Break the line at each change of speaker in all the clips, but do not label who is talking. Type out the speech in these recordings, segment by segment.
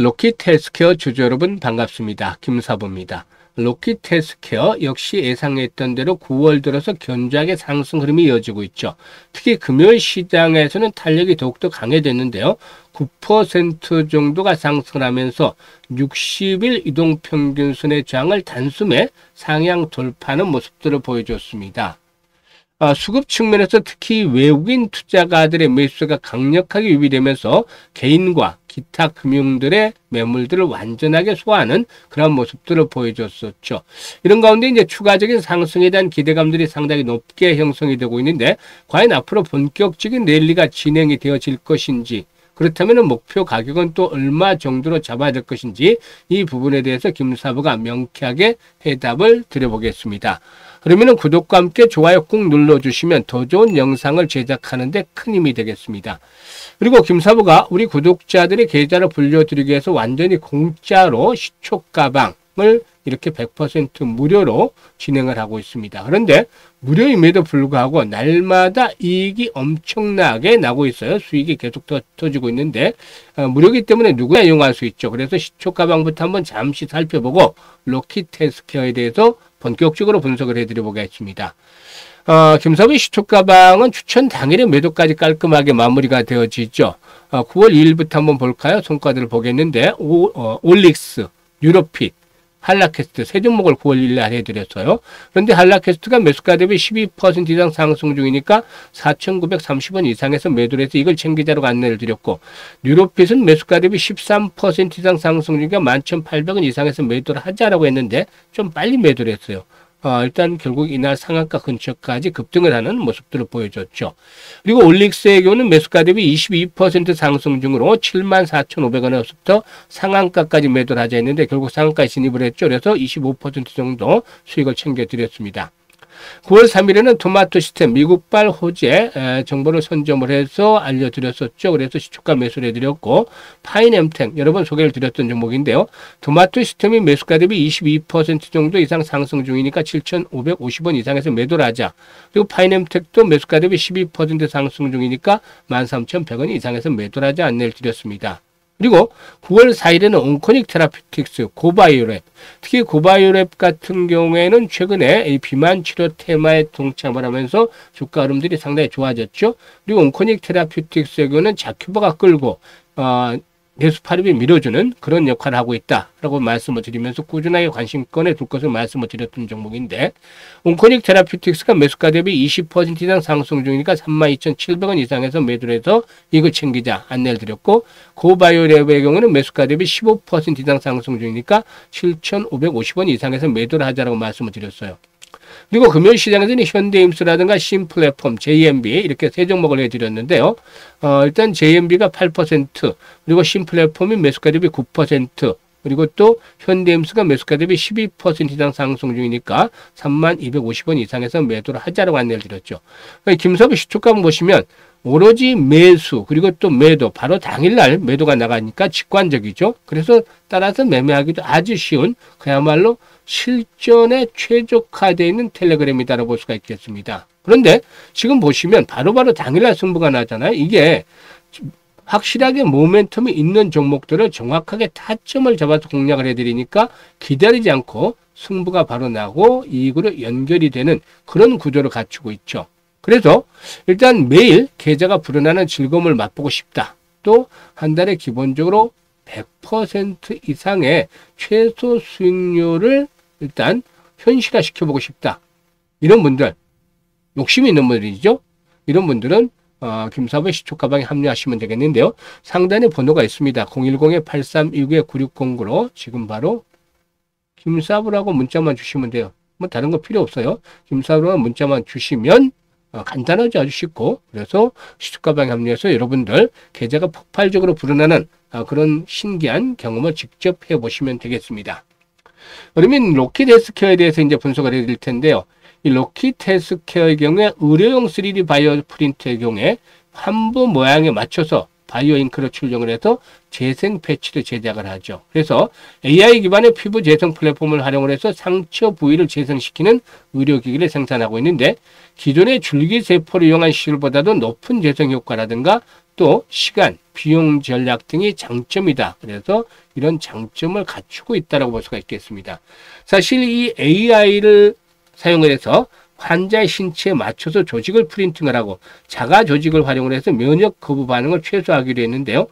로킷 헬스케어 주주 여러분 반갑습니다. 김사부입니다. 로킷 헬스케어 역시 예상했던 대로 9월 들어서 견조하게 상승 흐름이 이어지고 있죠. 특히 금요일 시장에서는 탄력이 더욱더 강해졌는데요. 9% 정도가 상승을 하면서 60일 이동평균선의 저항을 단숨에 상향 돌파하는 모습들을 보여줬습니다. 수급 측면에서 특히 외국인 투자가들의 매수가 강력하게 유입되면서 개인과 기타 금융들의 매물들을 완전하게 소화하는 그런 모습들을 보여줬었죠. 이런 가운데 이제 추가적인 상승에 대한 기대감들이 상당히 높게 형성이 되고 있는데 과연 앞으로 본격적인 랠리가 진행이 되어질 것인지, 그렇다면 목표 가격은 또 얼마 정도로 잡아야 될 것인지 이 부분에 대해서 김사부가 명쾌하게 해답을 드려보겠습니다. 그러면 구독과 함께 좋아요 꾹 눌러주시면 더 좋은 영상을 제작하는 데 큰 힘이 되겠습니다. 그리고 김사부가 우리 구독자들의 계좌를 불려드리기 위해서 완전히 공짜로 시초가방을 이렇게 100% 무료로 진행을 하고 있습니다. 그런데 무료임에도 불구하고 날마다 이익이 엄청나게 나고 있어요. 수익이 계속 터지고 있는데 무료이기 때문에 누구나 이용할 수 있죠. 그래서 시초가방부터 한번 잠시 살펴보고 로킷 헬스케어에 대해서 본격적으로 분석을 해드려 보겠습니다. 김사부의 시초가방은 추천 당일에 매도까지 깔끔하게 마무리가 되어지죠. 9월 2일부터 한번 볼까요? 성과들을 보겠는데 올릭스, 뉴로핏, 한라캐스트 세 종목을 9월 1일 날 해드렸어요. 그런데 한라캐스트가 매수가 대비 12% 이상 상승 중이니까 4,930원 이상에서 매도를 해서 이걸 챙기자로 안내를 드렸고, 뉴로핏은 매수가 대비 13% 이상 상승 중이니까 11,800원 이상에서 매도를 하자라고 했는데 좀 빨리 매도를 했어요. 일단 결국 이날 상한가 근처까지 급등을 하는 모습들을 보여줬죠. 그리고 올릭스의 경우는 매수가 대비 22% 상승 중으로 74,500원에서부터 상한가까지 매도를 하자 했는데 결국 상한가에 진입을 했죠. 그래서 25% 정도 수익을 챙겨드렸습니다. 9월 3일에는 토마토 시스템 미국발 호재 정보를 선점을 해서 알려드렸었죠. 그래서 시초가 매수를 해드렸고, 파인엠텍 여러 번 소개를 드렸던 종목인데요. 토마토 시스템이 매수가 대비 22% 정도 이상 상승 중이니까 7,550원 이상에서 매도를 하자. 그리고 파인엠텍도 매수가 대비 12% 상승 중이니까 13,100원 이상에서 매도를 하자 안내를 드렸습니다. 그리고 9월 4일에는 온코닉 테라피틱스, 고바이오랩, 특히 고바이오랩 같은 경우에는 최근에 이 비만 치료 테마에 동참을 하면서 주가 흐름들이 상당히 좋아졌죠. 그리고 온코닉 테라피틱스의 경우는 자큐버가 끌고 내수파립이 밀어주는 그런 역할을 하고 있다라고 말씀을 드리면서 꾸준하게 관심권에 둘 것을 말씀을 드렸던 종목인데, 온코닉 테라피틱스가 매수가 대비 20% 이상 상승 중이니까 32,700원 이상에서 매도를 해서 이걸 챙기자 안내를 드렸고, 고바이오랩의 경우는 매수가 대비 15% 이상 상승 중이니까 7,550원 이상에서 매도를 하자라고 말씀을 드렸어요. 그리고 금요일 시장에서는 현대임수라든가 신플랫폼, JMB 이렇게 세 종목을 해드렸는데요. 일단 JMB가 8%, 그리고 신플랫폼이 매수가 대비 9%, 그리고 또 현대임수가 매수가 대비 12% 이상 상승 중이니까 3250원 이상에서 매도를 하자라고 안내를 드렸죠. 김사부 시초가 보시면 오로지 매수 그리고 또 매도 바로 당일날 매도가 나가니까 직관적이죠. 그래서 따라서 매매하기도 아주 쉬운 그야말로 실전에 최적화되어 있는 텔레그램이다라고 볼 수가 있겠습니다. 그런데 지금 보시면 바로바로 당일날 승부가 나잖아요. 이게 확실하게 모멘텀이 있는 종목들을 정확하게 타점을 잡아서 공략을 해드리니까 기다리지 않고 승부가 바로 나고 이익으로 연결이 되는 그런 구조를 갖추고 있죠. 그래서 일단 매일 계좌가 불어나는 즐거움을 맛보고 싶다. 또 한 달에 기본적으로 100% 이상의 최소 수익률을 일단 현실화 시켜보고 싶다. 이런 분들, 욕심이 있는 분들이죠. 이런 분들은 김사부의 시초가방에 합류하시면 되겠는데요. 상단에 번호가 있습니다. 010-8329-9609로 지금 바로 김사부라고 문자만 주시면 돼요. 뭐 다른 거 필요 없어요. 김사부라고 문자만 주시면 간단하지, 아주 쉽고, 그래서 시초가방에 합류해서 여러분들 계좌가 폭발적으로 불어나는 그런 신기한 경험을 직접 해보시면 되겠습니다. 그러면 로킷 헬스케어에 대해서 이제 분석을 해드릴 텐데요. 이 로킷 헬스케어의 경우에 의료용 3D 바이오 프린트의 경우에 환부 모양에 맞춰서 바이오 잉크를 출력을 해서 재생 패치를 제작을 하죠. 그래서 AI 기반의 피부 재생 플랫폼을 활용을 해서 상처 부위를 재생시키는 의료기기를 생산하고 있는데, 기존의 줄기세포를 이용한 시술보다도 높은 재생 효과라든가 또 시간, 비용 전략 등이 장점이다. 그래서 이런 장점을 갖추고 있다고 볼 수가 있겠습니다. 사실 이 AI를 사용을 해서 환자의 신체에 맞춰서 조직을 프린팅을 하고 자가 조직을 활용을 해서 면역 거부 반응을 최소화하기로 했는데요.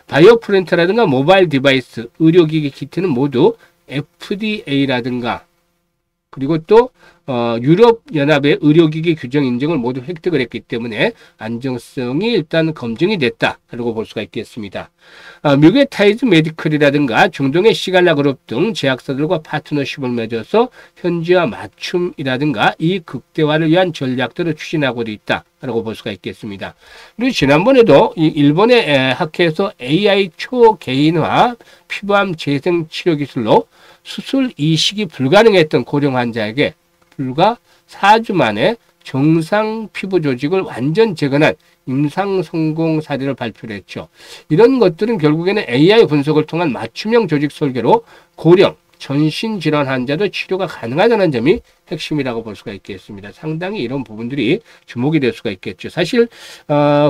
바이오 프린터라든가 모바일 디바이스, 의료기기 키트는 모두 FDA라든가 그리고 또 유럽연합의 의료기기 규정 인증을 모두 획득을 했기 때문에 안정성이 일단 검증이 됐다라고 볼 수가 있겠습니다. 미국의 타이즈 메디컬이라든가 중동의 시갈라 그룹 등 제약사들과 파트너십을 맺어서 현지화 맞춤이라든가 이 극대화를 위한 전략들을 추진하고 있다라고 볼 수가 있겠습니다. 그리고 지난번에도 이 일본의 학회에서 AI 초개인화 피부암 재생 치료 기술로 수술 이식이 불가능했던 고령 환자에게 불과 4주 만에 정상 피부 조직을 완전 재건한 임상 성공 사례를 발표를 했죠. 이런 것들은 결국에는 AI 분석을 통한 맞춤형 조직 설계로 고령, 전신질환 환자도 치료가 가능하다는 점이 핵심이라고 볼 수가 있겠습니다. 상당히 이런 부분들이 주목이 될 수가 있겠죠. 사실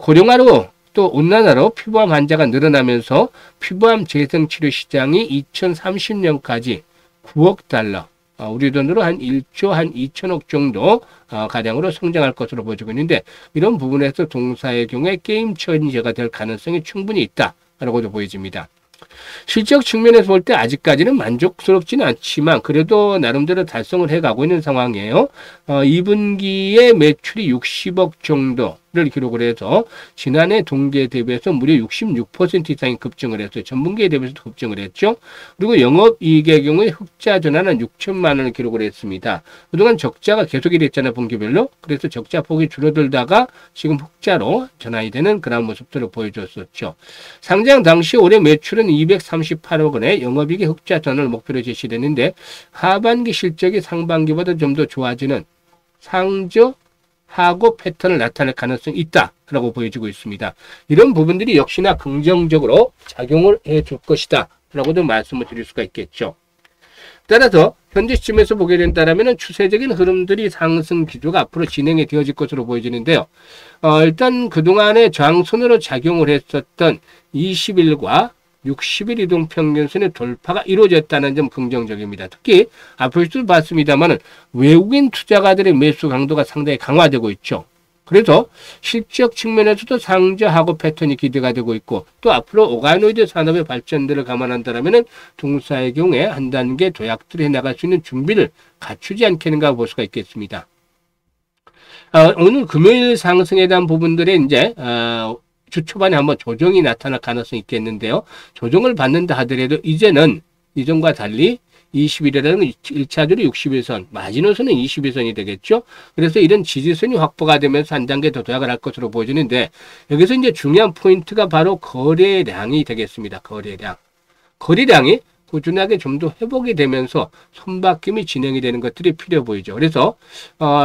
고령화로 또 온난화로 피부암 환자가 늘어나면서 피부암 재생 치료 시장이 2030년까지 9억 달러, 우리 돈으로 한 1조 한 2천억 정도 가량으로 성장할 것으로 보여지고 있는데 이런 부분에서 동사의 경우에 게임 체인저가 될 가능성이 충분히 있다라고도 보여집니다. 실적 측면에서 볼 때 아직까지는 만족스럽지는 않지만 그래도 나름대로 달성을 해가고 있는 상황이에요. 2분기에 매출이 60억 정도를 기록을 해서 지난해 동기에 대비해서 무려 66% 이상이 급증을 했어요. 전분기에 대비해서 급증을 했죠. 그리고 영업이익의 경우에 흑자 전환은 6천만 원을 기록을 했습니다. 그동안 적자가 계속이 됐잖아요. 분기별로. 그래서 적자 폭이 줄어들다가 지금 흑자로 전환이 되는 그런 모습들을 보여줬었죠. 상장 당시 올해 매출은 238억 원에 영업이익의 흑자 전환을 목표로 제시됐는데 하반기 실적이 상반기보다 좀 더 좋아지는 상저하고 패턴을 나타낼 가능성이 있다라고 보여지고 있습니다. 이런 부분들이 역시나 긍정적으로 작용을 해줄 것이다 라고도 말씀을 드릴 수가 있겠죠. 따라서 현재 시점에서 보게 된다면 추세적인 흐름들이 상승 기조가 앞으로 진행이 되어질 것으로 보여지는데요. 일단 그동안의 저항선으로 작용을 했었던 20일과 60일 이동평균선의 돌파가 이루어졌다는 점 긍정적입니다. 특히 앞으로도 봤습니다만 외국인 투자가들의 매수 강도가 상당히 강화되고 있죠. 그래서 실적 측면에서도 상저하고 패턴이 기대가 되고 있고 또 앞으로 오가노이드 산업의 발전들을 감안한다면 동사의 경우에 한 단계 도약들을 해나갈 수 있는 준비를 갖추지 않겠는가 볼 수가 있겠습니다. 오늘 금요일 상승에 대한 부분들에 이제 주 초반에 한번 조정이 나타날 가능성이 있겠는데요. 조정을 받는다 하더라도 이제는 이전과 달리 20일이라는 1차주로 60일선, 마지노선은 20일선이 되겠죠. 그래서 이런 지지선이 확보가 되면서 한 단계 더 도약을 할 것으로 보여지는데 여기서 이제 중요한 포인트가 바로 거래량이 되겠습니다. 거래량이 꾸준하게 좀 더 회복이 되면서 손바뀜이 진행이 되는 것들이 필요해 보이죠. 그래서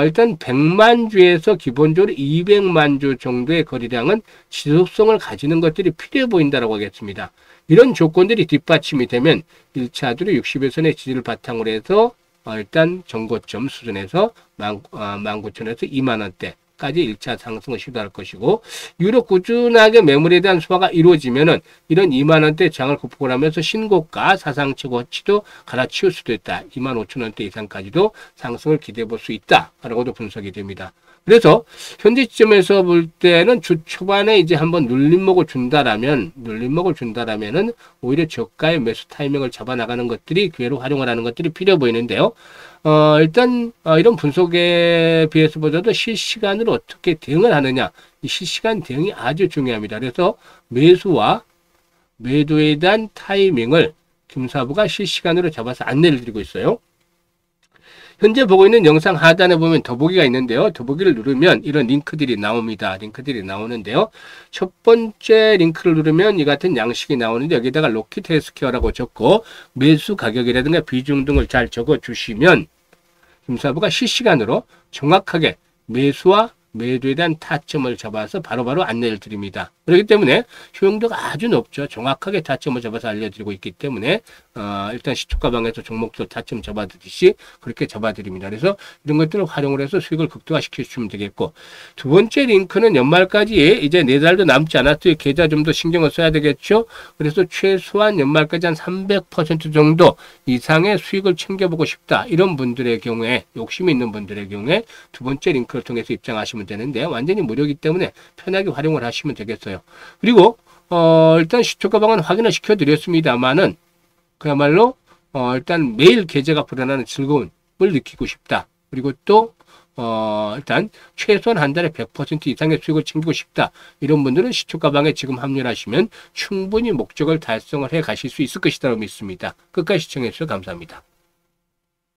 일단 100만 주에서 기본적으로 200만 주 정도의 거래량은 지속성을 가지는 것들이 필요해 보인다고 하겠습니다. 이런 조건들이 뒷받침이 되면 1차주로 60일선의 지지를 바탕으로 해서 일단 전고점 수준에서 19,000원에서 20,000원대 까지 1차 상승을 시도할 것이고 유로 꾸준하게 매물에 대한 소화가 이루어지면은 이런 20,000원대 장을 극복을 하면서 신고가 사상 최고치도 갈아치울 수도 있다. 25,000원대 이상까지도 상승을 기대해 볼 수 있다라고도 분석이 됩니다. 그래서 현재 시점에서 볼 때는 주 초반에 이제 한번 눌림목을 준다라면은 오히려 저가의 매수 타이밍을 잡아 나가는 것들이 기회로 활용을 하는 것들이 필요해 보이는데요. 일단 이런 분석에 비해서 보다도 실시간으로 어떻게 대응을 하느냐, 이 실시간 대응이 아주 중요합니다. 그래서 매수와 매도에 대한 타이밍을 김사부가 실시간으로 잡아서 안내를 드리고 있어요. 현재 보고 있는 영상 하단에 보면 더보기가 있는데요. 더보기를 누르면 이런 링크들이 나옵니다. 링크들이 나오는데요. 첫 번째 링크를 누르면 이 같은 양식이 나오는데 여기다가 로키트 헬스케어라고 적고 매수 가격이라든가 비중 등을 잘 적어 주시면 김사부가 실시간으로 정확하게 매수와 매도에 대한 타점을 잡아서 바로바로 안내를 드립니다. 그렇기 때문에 효용도가 아주 높죠. 정확하게 타점을 잡아서 알려드리고 있기 때문에 일단 시초가방에서 종목들 타점 잡아드듯이 그렇게 잡아드립니다. 그래서 이런 것들을 활용을 해서 수익을 극대화시켜 주시면 되겠고, 두 번째 링크는 연말까지 이제 4달도 남지 않았어요. 계좌 좀 더 신경을 써야 되겠죠. 그래서 최소한 연말까지 한 300% 정도 이상의 수익을 챙겨보고 싶다, 이런 분들의 경우에, 욕심이 있는 분들의 경우에 두 번째 링크를 통해서 입장하시면 되는데, 완전히 무료이기 때문에 편하게 활용을 하시면 되겠어요. 그리고 일단 시초가방은 확인을 시켜드렸습니다만은 그야말로 일단 매일 계좌가 불어나는 즐거움을 느끼고 싶다. 그리고 또 일단 최소한 한 달에 100% 이상의 수익을 챙기고 싶다, 이런 분들은 시초가방에 지금 합류를 하시면 충분히 목적을 달성을 해 가실 수 있을 것이라고 믿습니다. 끝까지 시청해 주셔서 감사합니다.